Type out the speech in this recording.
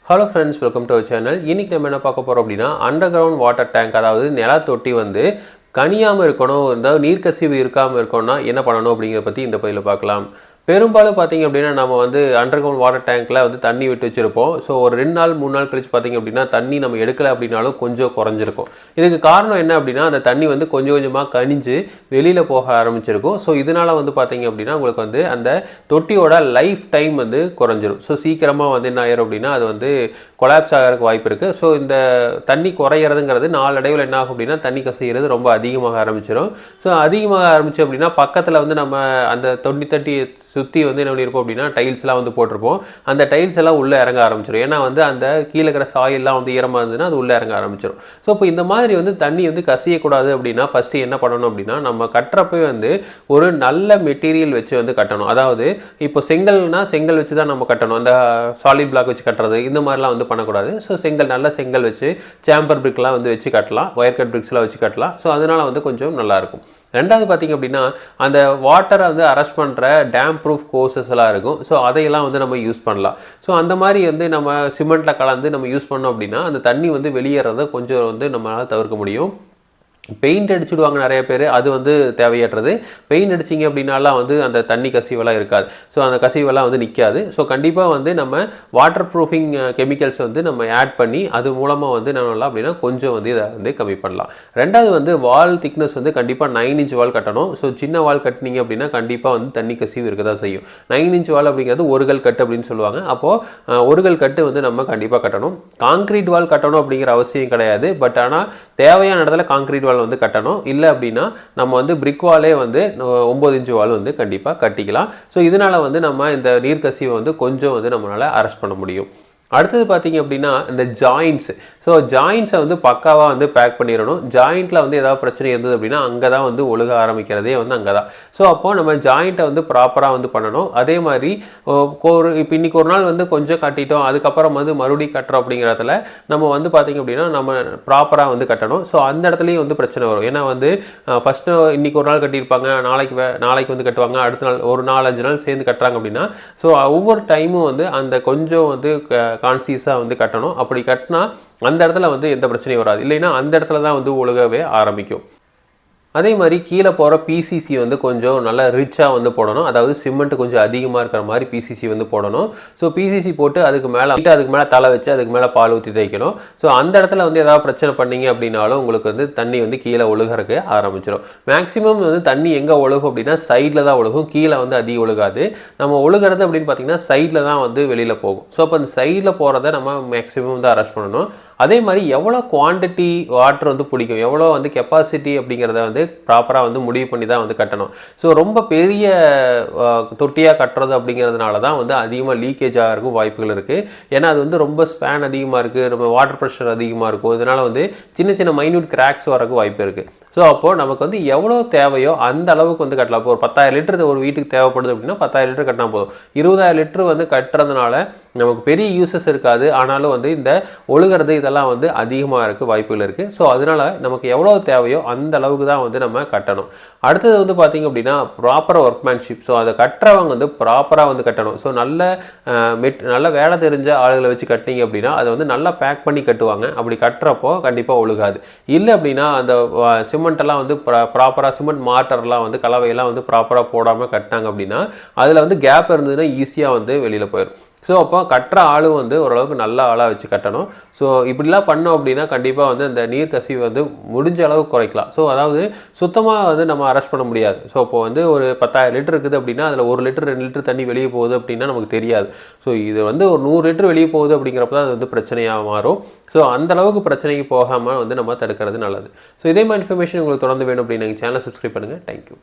Hello friends, welcome to our channel. இன்றைக்கி நம்ம என்ன பார்க்க போகிறோம் அப்படின்னா, அண்டர் கிரவுண்ட் வாட்டர் டேங்க், அதாவது நில தொட்டி வந்து கனியாமல் இருக்கணும், அதாவது நீர்க்கசிவு இருக்காமல் இருக்கணும்னா என்ன பண்ணணும் அப்படிங்கிறத பற்றி இந்த பதிவில் பார்க்கலாம். பெரும்பாலும் பார்த்திங்க அப்படின்னா நம்ம வந்து அண்டர் கிரவுண்ட் வாட்டர் டேங்க்கில் வந்து தண்ணி விட்டு வச்சுருப்போம். ஸோ ஒரு 2 நாள் 3 நாள் கழிச்சு பார்த்திங்க அப்படின்னா தண்ணி நம்ம எடுக்கலை அப்படின்னாலும் கொஞ்சம் குறைஞ்சிருக்கும். இதுக்கு காரணம் என்ன அப்படின்னா, அந்த தண்ணி வந்து கொஞ்சம் கொஞ்சமாக கனிஞ்சு வெளியில் போக ஆரம்பிச்சிருக்கும். ஸோ இதனால் வந்து பார்த்திங்க அப்படின்னா உங்களுக்கு வந்து அந்த தொட்டியோட லைஃப் டைம் வந்து குறைஞ்சிரும். ஸோ சீக்கிரமாக வந்து என்ன ஆயிரும் அப்படின்னா அது வந்து கொலாப்ஸ் ஆகிறதுக்கு வாய்ப்பு இருக்குது. ஸோ இந்த தண்ணி குறையிறதுங்கிறது நாளடைவில் என்ன ஆகும் அப்படின்னா தண்ணி கசிகிறது ரொம்ப அதிகமாக ஆரம்பிச்சிடும். ஸோ அதிகமாக ஆரம்பிச்சு அப்படின்னா பக்கத்தில் வந்து நம்ம அந்த தண்ணி சுற்றி வந்து என்ன பண்ணியிருப்போம் அப்படின்னா டைல்ஸ்லாம் வந்து போட்டிருப்போம். அந்த டைல்ஸ் எல்லாம் உள்ளே இறங்க ஆரம்பிச்சிடும். ஏன்னா வந்து அந்த கீழே இருக்கிற சாயில்லாம் வந்து ஈரமாக இருந்ததுன்னா அது உள்ளே இறங்க ஆரம்பிச்சிடும். ஸோ இப்போ இந்த மாதிரி வந்து தண்ணி வந்து கசியக்கூடாது அப்படின்னா ஃபஸ்ட்டு என்ன பண்ணணும் அப்படின்னா, நம்ம கட்டுறப்பே வந்து ஒரு நல்ல மெட்டீரியல் வச்சு வந்து கட்டணும். அதாவது இப்போ செங்கல்னா செங்கல் வச்சு தான் நம்ம கட்டணும். அந்த சாலிட் பிளாக் வச்சு கட்டுறது இந்த மாதிரிலாம் வந்து பண்ணக்கூடாது. ஸோ செங்கல், நல்ல செங்கல் வச்சு சேம்பர் பிரிக்லாம் வந்து வச்சு கட்டலாம், ஒயர் கட் பிரிக்ஸ்லாம் வச்சு கட்டலாம். ஸோ அதனால் வந்து கொஞ்சம் நல்லாயிருக்கும். ரெண்டாவது பார்த்திங்க அப்படின்னா, அந்த வாட்டரை வந்து அரெஸ்ட் பண்ணுற டேம் ப்ரூஃப் கோர்சஸ் எல்லாம் இருக்கும். ஸோ அதையெல்லாம் வந்து நம்ம யூஸ் பண்ணலாம். ஸோ அந்த மாதிரி வந்து நம்ம சிமெண்ட்டில் கலந்து நம்ம யூஸ் பண்ணோம் அப்படின்னா அந்த தண்ணி வந்து வெளியேறதை கொஞ்சம் வந்து நம்மளால் தவிர்க்க முடியும். பெயிண்ட் அடிச்சுடுவாங்க நிறைய பேர், அது வந்து தேவையற்றது. பெயிண்ட் அடிச்சிங்க அப்படின்னாலாம் வந்து அந்த தண்ணி கசிவெல்லாம் இருக்காது. ஸோ அந்த கசிவெல்லாம் வந்து நிற்காது. ஸோ கண்டிப்பாக வந்து நம்ம வாட்டர் ப்ரூஃபிங் கெமிக்கல்ஸ் வந்து நம்ம ஆட் பண்ணி அது மூலமாக வந்து என்ன பண்ணலாம் அப்படின்னா கொஞ்சம் வந்து இதை வந்து கம்மி பண்ணலாம். ரெண்டாவது வந்து வால் திக்னஸ் வந்து கண்டிப்பாக 9 இன்ச் வால் கட்டணும். ஸோ சின்ன வால் கட்டினீங்க அப்படின்னா கண்டிப்பாக வந்து தண்ணி கசிவு இருக்க தான் செய்யும். 9 இன்ச் வால் அப்படிங்கிறது ஒருகல் கட்டு அப்படின்னு சொல்லுவாங்க. அப்போது ஒருகல் கட்டு வந்து நம்ம கண்டிப்பாக கட்டணும். கான்க்ரீட் வால் கட்டணும் அப்படிங்கிற அவசியம் கிடையாது. பட் ஆனால் தேவையான இடத்துல கான்க்ரீட் வால் வந்து கட்டணும். இல்லை அப்படின்னா நம்ம வந்து பிரிக் வாலே வந்து 9 இன்ச் வால் வந்து கண்டிப்பாக கட்டிக்கலாம். ஸோ இதனால் வந்து நம்ம இந்த நீர்க்கசிவை வந்து கொஞ்சம் வந்து நம்மளால் அரெஸ்ட் பண்ண முடியும். அடுத்தது பார்த்திங்க அப்படின்னா இந்த ஜாயின்ட்ஸ். ஸோ ஜாயின்ட்ஸை வந்து பக்காவாக வந்து பேக் பண்ணிடணும். ஜாயிண்ட்டில் வந்து ஏதாவது பிரச்சனை இருந்தது அப்படின்னா அங்கே தான் வந்து ஒழுக ஆரம்பிக்கிறதே வந்து அங்கே தான். ஸோ அப்போது நம்ம ஜாயிண்ட்டை வந்து ப்ராப்பராக வந்து பண்ணணும். அதே மாதிரி இப்போ இன்றைக்கி ஒரு நாள் வந்து கொஞ்சம் கட்டிட்டோம், அதுக்கப்புறம் வந்து மறுபடியும் கட்டுறோம் அப்படிங்கிறதுல நம்ம வந்து பார்த்திங்க அப்படின்னா நம்ம ப்ராப்பராக வந்து கட்டணும். ஸோ அந்த இடத்துலையும் வந்து பிரச்சனை வரும். ஏன்னா வந்து ஃபஸ்ட்டு இன்றைக்கி ஒரு நாள் கட்டியிருப்பாங்க, நாளைக்கு வந்து கட்டுவாங்க, அடுத்த நாள் ஒரு 4-5 நாள் சேர்ந்து கட்டுறாங்க அப்படின்னா ஸோ ஒவ்வொரு டைமும் வந்து அந்த கொஞ்சம் வந்து கான்சியஸாக வந்து கட்டணும். அப்படி கட்டினா அந்த இடத்துல வந்து எந்த பிரச்சனையும் வராது. இல்லைன்னா அந்த இடத்துல தான் வந்து ஒழுகவே ஆரம்பிக்கும். அதே மாதிரி கீழே போகிற பிசிசி வந்து கொஞ்சம் நல்லா ரிச்சாக வந்து போடணும். அதாவது சிமெண்ட் கொஞ்சம் அதிகமாக இருக்கிற மாதிரி பிசிசி வந்து போடணும். ஸோ பிசிசி போட்டு அதுக்கு மேலே தலை வச்சு அதுக்கு மேலே பால் ஊற்றி தேய்க்கணும். ஸோ அந்த இடத்துல வந்து ஏதாவது பிரச்சனை பண்ணிங்க அப்படின்னாலும் உங்களுக்கு வந்து தண்ணி வந்து கீழே ஒழுகிறதுக்கு ஆரம்பிச்சிடும். மேக்ஸிமம் வந்து தண்ணி எங்கே ஒழுகும் அப்படின்னா சைடில் தான் ஒழுகும், கீழே வந்து அதிகம் ஒழுகாது. நம்ம ஒழுகிறது அப்படின்னு பார்த்திங்கன்னா சைடில் தான் வந்து வெளியில் போகும். ஸோ அப்போ அந்த சைடில் போகிறத நம்ம மேக்ஸிமம் வந்து அரெஸ்ட் பண்ணணும். அதே மாதிரி எவ்வளோ குவான்டிட்டி வாட்டர் வந்து பிடிக்கும், எவ்வளோ வந்து கெப்பாசிட்டி அப்படிங்கிறத வந்து ப்ராப்பராக வந்து முடிவு பண்ணி தான் வந்து கட்டணும். ஸோ ரொம்ப பெரிய தொட்டியாக கட்டுறது அப்படிங்கிறதுனால தான் வந்து அதிகமாக லீக்கேஜ் ஆகிறதுக்கும் வாய்ப்புகள் இருக்குது. ஏன்னா அது வந்து ரொம்ப ஸ்பேன் அதிகமாக இருக்குது, நம்ம வாட்டர் ப்ரெஷர் அதிகமாக இருக்கும். இதனால் வந்து சின்ன சின்ன மைன்யூட் கிராக்ஸ் வரக்கு வாய்ப்பு இருக்குது. ஸோ அப்போது நமக்கு வந்து எவ்வளோ தேவையோ அந்த அளவுக்கு வந்து கட்டலாம். இப்போ ஒரு 10,000 லிட்டர் ஒரு வீட்டுக்கு தேவைப்படுது அப்படின்னா 10,000 லிட்டர் கட்டினா போதும். 20,000 லிட்டர் வந்து கட்டுறதுனால நமக்கு பெரிய யூசஸ் இருக்காது. ஆனாலும் வந்து இந்த ஒழுகிறது இதெல்லாம் வந்து அதிகமாக இருக்குது, வாய்ப்புகள் இருக்குது. ஸோ அதனால் நமக்கு எவ்வளோ தேவையோ அந்த அளவுக்கு தான் வந்து நம்ம கட்டணும். அடுத்தது வந்து பார்த்திங்க அப்படின்னா ப்ராப்பர் ஒர்க்மேன்ஷிப். ஸோ அதை கட்டுறவங்க வந்து ப்ராப்பராக வந்து கட்டணும். ஸோ நல்ல வேலை தெரிஞ்ச ஆளுகளை வச்சு கட்டிங்க அப்படின்னா அதை வந்து நல்லா பேக் பண்ணி கட்டுவாங்க. அப்படி கட்டுறப்போ கண்டிப்பாக ஒழுகாது. இல்லை அப்படின்னா அந்த சிமெண்ட்டெல்லாம் வந்து ப்ராப்பராக சிமெண்ட் மாட்டர்லாம் வந்து கலவையெல்லாம் வந்து ப்ராப்பராக போடாமல் கட்டினாங்க அப்படின்னா அதில் வந்து கேப் இருந்ததுன்னா ஈஸியாக வந்து வெளியில் போயிடும். ஸோ அப்போ கட்டுற ஆளும் வந்து ஓரளவுக்கு நல்ல ஆளாக வச்சு கட்டணும். ஸோ இப்படிலாம் பண்ணோம் அப்படின்னா கண்டிப்பாக வந்து அந்த நீர் கசிவு வந்து முடிஞ்ச அளவுக்கு குறைக்கலாம். ஸோ அதாவது சுத்தமாக வந்து நம்ம அரெஸ்ட் பண்ண முடியாது. ஸோ இப்போ வந்து ஒரு 10,000 லிட்டர் இருக்குது அப்படின்னா அதில் 1 லிட்டர் 2 லிட்டர் தண்ணி வெளியே போகுது அப்படின்னா நமக்கு தெரியாது. ஸோ இது வந்து ஒரு 100 லிட்டர் வெளியே போகுது அப்படிங்கிறப்ப தான் அது வந்து பிரச்சனையாக மாறும். ஸோ அந்தளவுக்கு பிரச்சனைக்கு போகாமல் வந்து நம்ம தடுக்கிறது நல்லது. ஸோ இதே மாதிரி இன்ஃபர்மேஷன் உங்களுக்கு தொடர்ந்து வேணும் அப்படின்னு எங்கள் சேனலை சப்ஸ்கிரைப் பண்ணுங்கள். தேங்க்யூ.